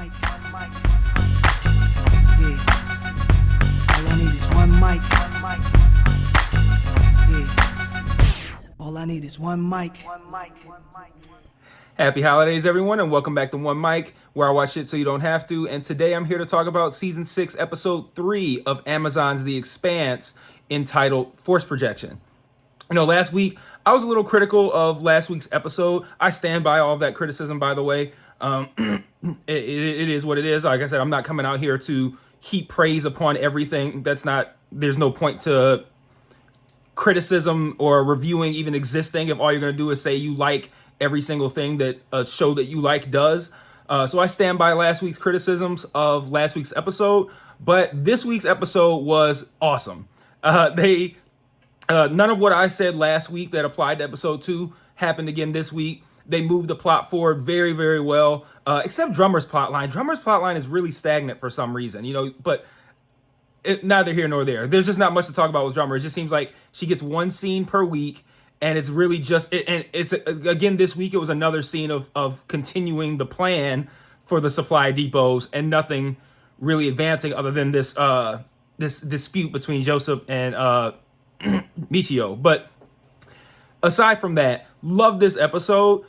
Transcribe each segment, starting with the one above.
mic. Yeah. All I need is one mic. Yeah. All I need is one mic. Happy holidays, everyone, and welcome back to One Mic, where I watch shit so you don't have to. And today I'm here to talk about Season 6, Episode 3 of Amazon's The Expanse, entitled Force Projection. You know, last week, I was a little critical of last week's episode. I stand by all of that criticism, by the way. It is what it is. Like I said, I'm not coming out here to heap praise upon everything. There's no point to criticism or reviewing even existing if all you're going to do is say you like every single thing that a show that you like does. So I stand by last week's criticisms of last week's episode, but this week's episode was awesome. None of what I said last week that applied to episode 2 happened again this week. They moved the plot forward very, very well, except Drummer's plotline. Drummer's plotline is really stagnant for some reason, but neither here nor there. There's just not much to talk about with Drummer. It just seems like she gets one scene per week, and it's really just and it's again this week it was another scene of continuing the plan for the supply depots and nothing really advancing other than this dispute between Joseph and Michio. But aside from that, love this episode.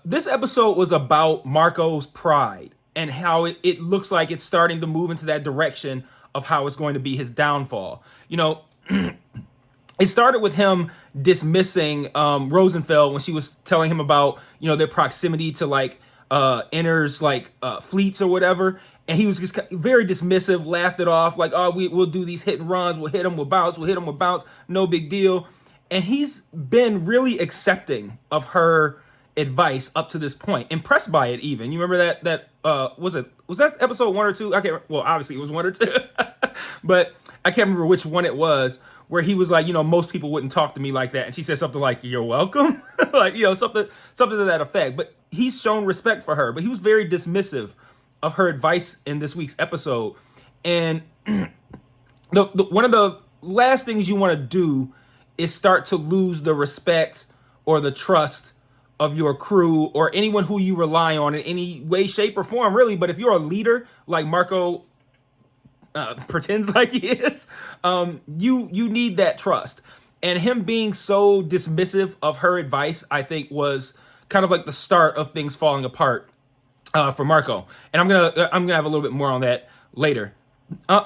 This episode was about Marco's pride and how it looks like it's starting to move into that direction of how it's going to be his downfall. It started with him dismissing Rosenfeld when she was telling him about, their proximity to Inner's fleets or whatever. And he was just very dismissive, laughed it off like, oh, we'll do these hit and runs. We'll hit them with bounce. We'll hit them with bounce. No big deal. And he's been really accepting of her advice up to this point, impressed by it even. You remember that was that episode 1 or 2? Obviously it was 1 or 2, but I can't remember which one it was, where he was like, most people wouldn't talk to me like that. And she said something like, you're welcome. Something to that effect. But he's shown respect for her, but he was very dismissive of her advice in this week's episode. And one of the last things you want to do is start to lose the respect or the trust of your crew or anyone who you rely on in any way, shape, or form, really. But if you're a leader like Marco pretends like he is, you need that trust. And him being so dismissive of her advice, I think, was kind of like the start of things falling apart for Marco. And I'm gonna have a little bit more on that later.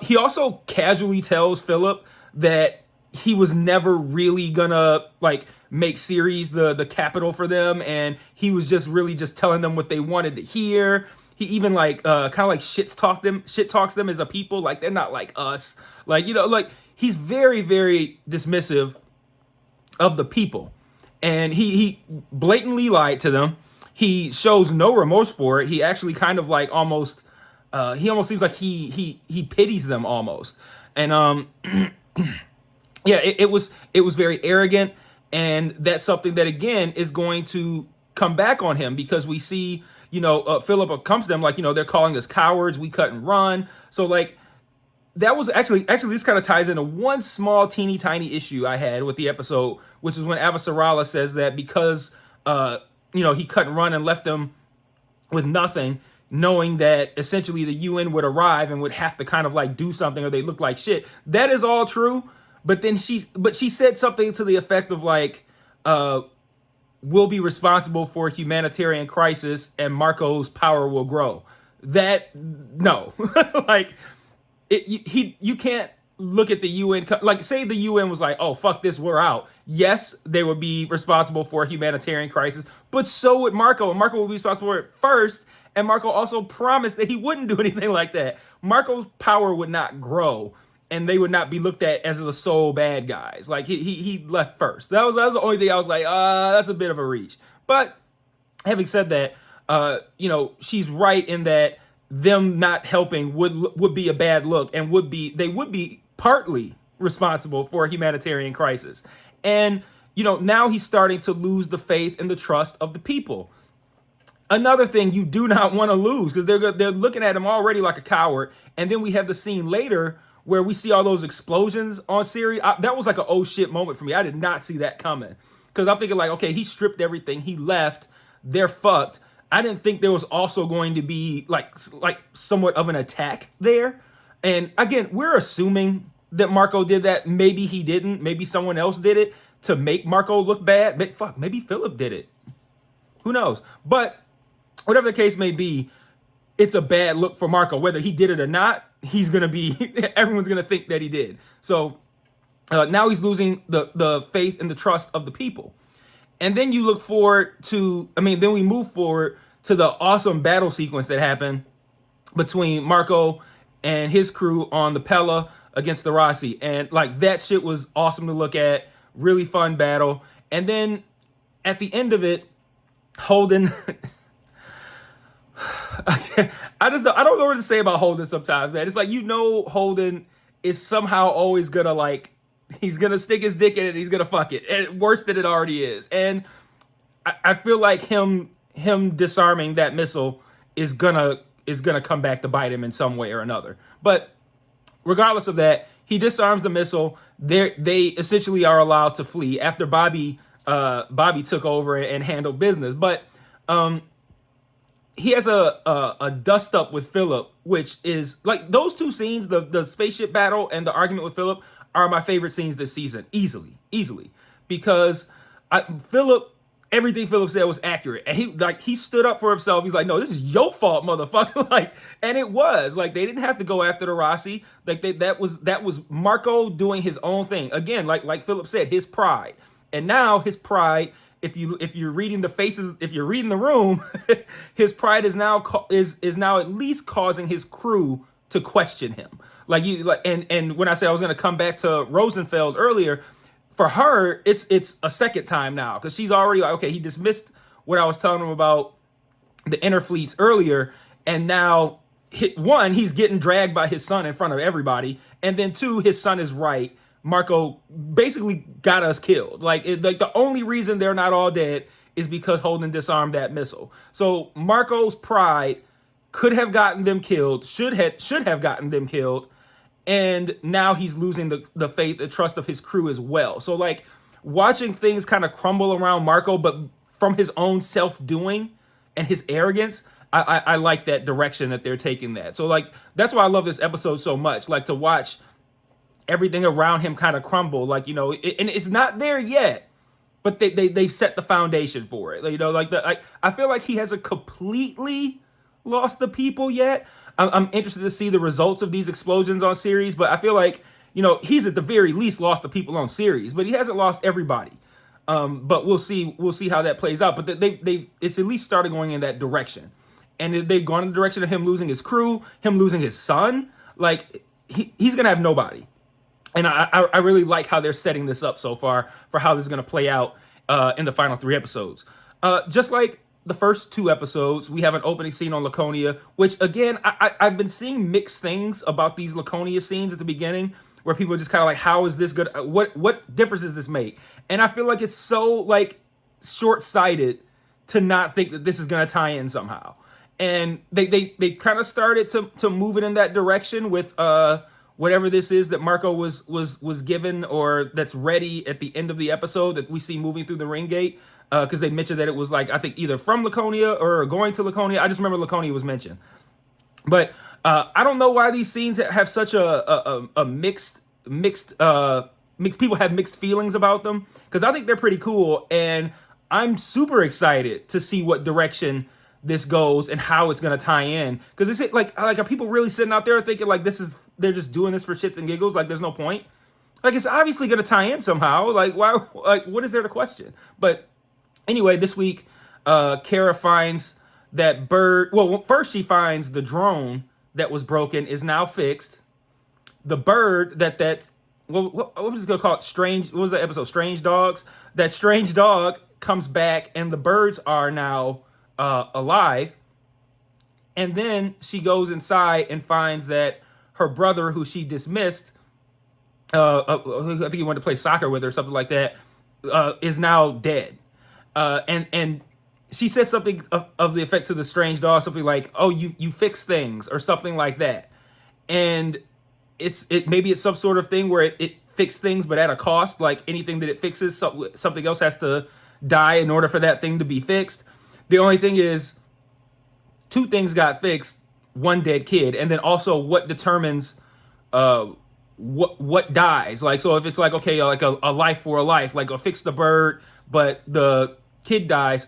He also casually tells Philip that he was never really gonna make Ceres the capital for them, and he was just really just telling them what they wanted to hear. He even kind of shit talks them as a people, like they're not like us. He's very, very dismissive of the people, and he blatantly lied to them. He shows no remorse for it. He actually kind of almost seems like he pities them almost, and yeah, it was very arrogant, and that's something that again is going to come back on him because we see, Philip comes to them they're calling us cowards, we cut and run. So that was actually this kind of ties into one small teeny tiny issue I had with the episode, which is when Avasarala says that because he cut and run and left them with nothing, knowing that essentially the UN would arrive and would have to kind of do something or they look like shit. That is all true. But then she said something to the effect of we'll be responsible for a humanitarian crisis and Marco's power will grow. That, no. You can't look at the UN, say the UN was like, oh, fuck this, we're out. Yes, they would be responsible for a humanitarian crisis, but so would Marco, and Marco would be responsible for it first, and Marco also promised that he wouldn't do anything like that. Marco's power would not grow, and they would not be looked at as the sole bad guys. He left first. That was the only thing I was like, that's a bit of a reach. But having said that, she's right in that them not helping would be a bad look, and they would be partly responsible for a humanitarian crisis. And now he's starting to lose the faith and the trust of the people. Another thing you do not want to lose, because they're looking at him already like a coward. And then we have the scene later where we see all those explosions on Ceres. That was like an oh shit moment for me. I did not see that coming. Because I'm thinking okay, he stripped everything. He left. They're fucked. I didn't think there was also going to be like somewhat of an attack there. And again, we're assuming that Marco did that. Maybe he didn't. Maybe someone else did it to make Marco look bad. But fuck, maybe Philip did it. Who knows? But whatever the case may be, it's a bad look for Marco. Whether he did it or not, he's gonna be. Everyone's gonna think that he did. So now he's losing the faith and the trust of the people. And then you look forward to. I mean, then we move forward to the awesome battle sequence that happened between Marco and his crew on the Pella against the Rossi. And like that shit was awesome to look at. Really fun battle. And then at the end of it, Holden. I don't know what to say about Holden sometimes, man. It's like, Holden is somehow always gonna like, he's gonna stick his dick in it and he's gonna fuck it. And worse than it already is. And I feel like him disarming that missile is gonna come back to bite him in some way or another. But regardless of that, he disarms the missile. They essentially are allowed to flee after Bobby took over and handled business. But he has a dust up with Philip, which is like those two scenes, the spaceship battle and the argument with Philip, are my favorite scenes this season, easily, because everything Philip said was accurate, and he stood up for himself. He's like, no, this is your fault, motherfucker. Like, and it was like they didn't have to go after the Rossi. Like that was Marco doing his own thing again. Like Philip said, his pride, and now his pride. If you're reading the faces, if you're reading the room, his pride is now at least causing his crew to question him. And when I say I was going to come back to Rosenfeld earlier, for her it's a second time now because she's already like, okay, he dismissed what I was telling him about the inner fleets earlier, and now he's getting dragged by his son in front of everybody, and then two, his son is right. Marco basically got us killed. Like the only reason they're not all dead is because Holden disarmed that missile. So Marco's pride could have gotten them killed, should have gotten them killed, and now he's losing the faith and trust of his crew as well. So like watching things kind of crumble around Marco, but from his own self-doing and his arrogance, I like that direction that they're taking that. So like that's why I love this episode so much. Like to watch everything around him kind of crumble, like, and it's not there yet, but they set the foundation for it. I feel like he hasn't completely lost the people yet. I'm interested to see the results of these explosions on series, but I feel like, he's at the very least lost the people on series, but he hasn't lost everybody. But we'll see how that plays out. But it's at least started going in that direction, and they've gone in the direction of him losing his crew, him losing his son. Like he's gonna have nobody. And I really like how they're setting this up so far for how this is going to play out in the final 3 episodes. Just like the first 2 episodes, we have an opening scene on Laconia, which, again, I've been seeing mixed things about these Laconia scenes at the beginning, where people are just kind of like, how is this good? What difference does this make? And I feel like it's so, like, short-sighted to not think that this is going to tie in somehow. And they kind of started to move it in that direction with whatever this is that Marco was given, or that's ready at the end of the episode that we see moving through the ring gate, because they mentioned that it was like, I think either from Laconia or going to Laconia. I just remember Laconia was mentioned. But I don't know why these scenes have such a mixed people have mixed feelings about them, because I think they're pretty cool, and I'm super excited to see what direction this goes and how it's gonna tie in. Because is it like are people really sitting out there thinking like they're just doing this for shits and giggles? Like there's no point. Like it's obviously gonna tie in somehow. Like why? Like what is there to question? But anyway, this week, Kara finds that bird. Well, first she finds the drone that was broken is now fixed. The bird what was it gonna call it? Strange. What was the episode? Strange Dogs. That strange dog comes back, and the birds are now alive. And then she goes inside and finds that her brother, who she dismissed, I think he wanted to play soccer with her or something like that, is now dead. And she says something of the effect to the strange dog, something like, "Oh, you fix things," or something like that. And maybe it's some sort of thing where it fixes things, but at a cost. Like anything that it fixes, something else has to die in order for that thing to be fixed. The only thing is, two things got fixed, one dead kid, and then also what determines what dies. Like, so if it's like, okay, like a life for a life, like a fix the bird, but the kid dies,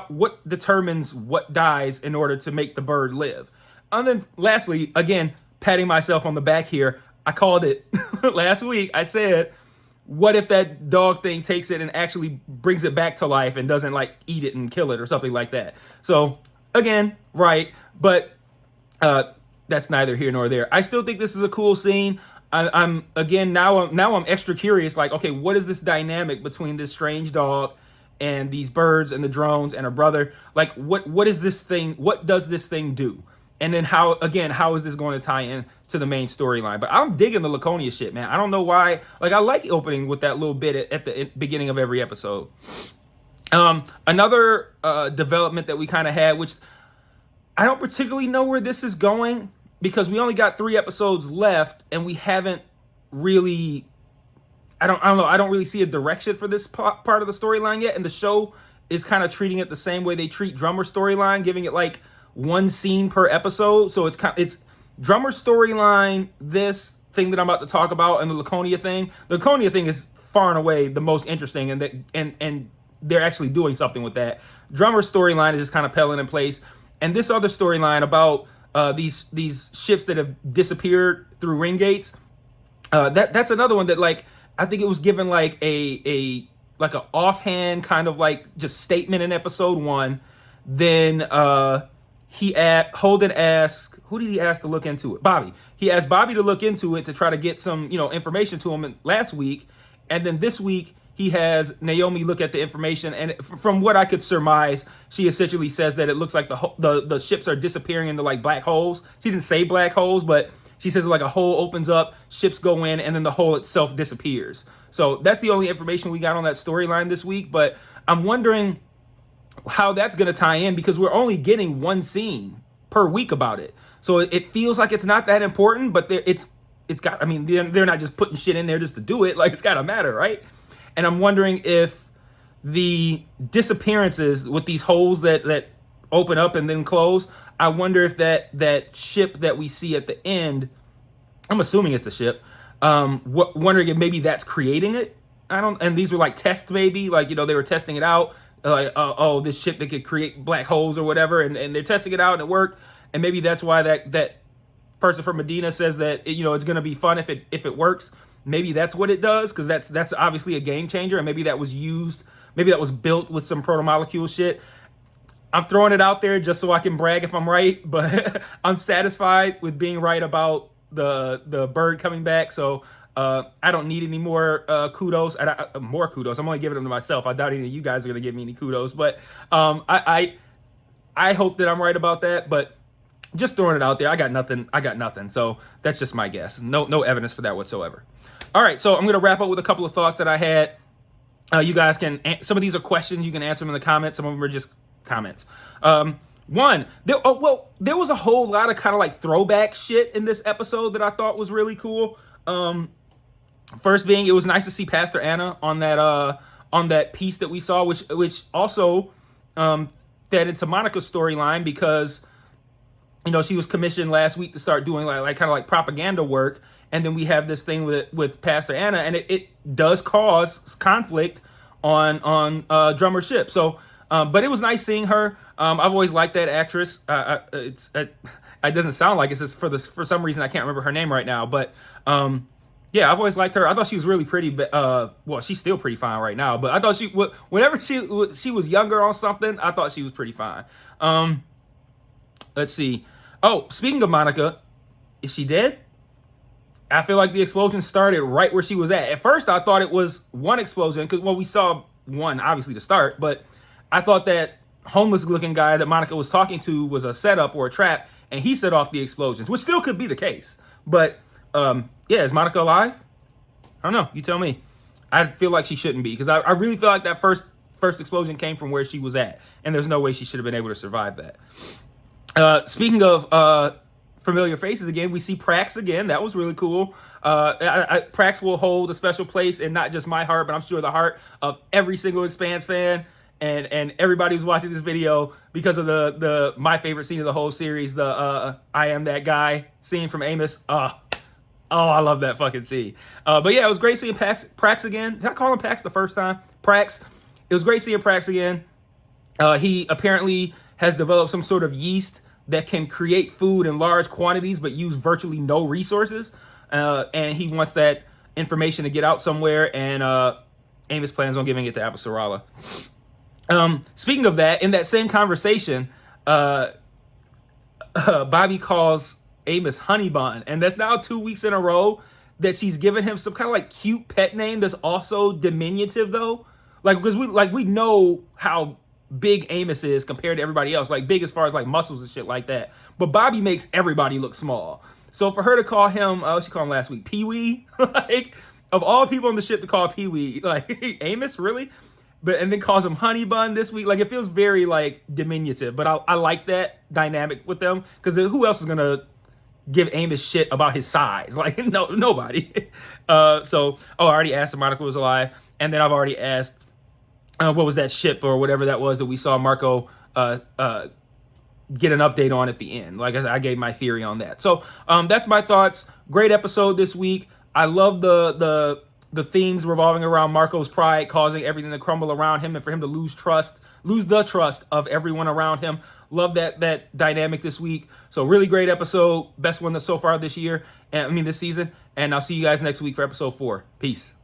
what determines what dies in order to make the bird live? And then lastly, again, patting myself on the back here, I called it last week. I said, what if that dog thing takes it and actually brings it back to life and doesn't like eat it and kill it or something like that? So again, right, but that's neither here nor there. I still think this is a cool scene. I'm again now I'm extra curious. Like, okay, what is this dynamic between this strange dog and these birds and the drones and her brother? Like, what is this thing? What does this thing do? And then how is this going to tie in to the main storyline? But I'm digging the Laconia shit, man. I don't know why. Like, I like opening with that little bit at the beginning of every episode. Another development that we kind of had, which I don't particularly know where this is going, because we only got 3 episodes left and we haven't really, I don't know, I don't really see a direction for this part of the storyline yet. And the show is kind of treating it the same way they treat Drummer's storyline, giving it like one scene per episode. So it's Drummer's storyline, this thing that I'm about to talk about, and the Laconia thing. The Laconia thing is far and away the most interesting, and they're actually doing something with that. Drummer's storyline is just kind of pelling in place. And this other storyline about these ships that have disappeared through ring gates, that's another one that, like, I think it was given like a offhand kind of like just statement in episode 1. Then Holden asked, who did he ask to look into it? Bobby. He asked Bobby to look into it to try to get some, information to him last week. And then this week he has Naomi look at the information, and from what I could surmise, she essentially says that it looks like the ships are disappearing into like black holes. She didn't say black holes, but she says like a hole opens up, ships go in, and then the hole itself disappears. So that's the only information we got on that storyline this week. But I'm wondering how that's going to tie in, because we're only getting one scene per week about it. So it feels like it's not that important, but it's got, I mean, they're not just putting shit in there just to do it. Like, it's got to matter, right? And I'm wondering if the disappearances with these holes that open up and then close, I wonder if that ship that we see at the end, I'm assuming it's a ship, wondering if maybe that's creating it. And these were like tests, maybe, like, they were testing it out, like, this ship that could create black holes or whatever, and they're testing it out and it worked. And maybe that's why that person from Medina says that, it's going to be fun if it works. Maybe that's what it does, because that's obviously a game changer, and maybe that was built with some proto-molecule shit. I'm throwing it out there just so I can brag if I'm right, but I'm satisfied with being right about the bird coming back. So I don't need any more kudos. More kudos. I'm only giving them to myself. I doubt any of you guys are going to give me any kudos, but I hope that I'm right about that. But just throwing it out there, I got nothing. So that's just my guess. No evidence for that whatsoever. All right, so I'm going to wrap up with a couple of thoughts that I had. You guys can, some of these are questions. You can answer them in the comments. Some of them are just comments. One, there was a whole lot of kind of like throwback shit in this episode that I thought was really cool. First being, it was nice to see Pastor Anna on that piece that we saw, which also fed into Monica's storyline, because she was commissioned last week to start doing like kind of like propaganda work. And then we have this thing with Pastor Anna, and it does cause conflict on Drummer's ship. So, but it was nice seeing her. I've always liked that actress. It doesn't sound like it's just for some reason I can't remember her name right now. But yeah, I've always liked her. I thought she was really pretty, but well, she's still pretty fine right now. But I thought whenever she was younger on something, I thought she was pretty fine. Let's see. Oh, speaking of Monica, is she dead? I feel like the explosion started right where she was at. At first, I thought it was one explosion, because, well, we saw one, obviously, to start, but I thought that homeless-looking guy that Monica was talking to was a setup or a trap, and he set off the explosions, which still could be the case. But, yeah, is Monica alive? I don't know. You tell me. I feel like she shouldn't be, because I really feel like that first explosion came from where she was at, and there's no way she should have been able to survive that. Speaking of familiar faces again, we see Prax again. That was really cool. Prax will hold a special place in not just my heart, but I'm sure the heart of every single Expanse fan. and everybody was watching this video because of the my favorite scene of the whole series, the I am that guy scene from Amos. Oh, I love that fucking scene. But yeah, it was great seeing Prax again. Did I call him Pax the first time? Prax. It was great seeing Prax again. He apparently has developed some sort of yeast that can create food in large quantities but use virtually no resources. And he wants that information to get out somewhere, and Amos plans on giving it to Avasarala. Speaking of that, in that same conversation, Bobby calls Amos Honey Bun, and that's now 2 weeks in a row that she's given him some kind of like cute pet name that's also diminutive though. Like, because we know how big Amos is compared to everybody else, like big as far as like muscles and shit like that. But Bobby makes everybody look small. So for her to call him, what she called him last week, Pee-wee, like of all people on the ship to call Pee-wee, like Amos, really? And then calls him Honey Bun this week. Like, it feels very like diminutive, but I like that dynamic with them, because who else is gonna give Amos shit about his size? Like, nobody. I already asked if Monica was alive, and then I've already asked what was that ship or whatever that was that we saw Marco get an update on at the end. Like I gave my theory on that. So that's my thoughts. Great episode this week. I love the themes revolving around Marco's pride causing everything to crumble around him, and for him to lose the trust of everyone around him. Love that dynamic this week. So really great episode. Best one that's so far this year. And I mean this season. And I'll see you guys next week for episode 4. Peace.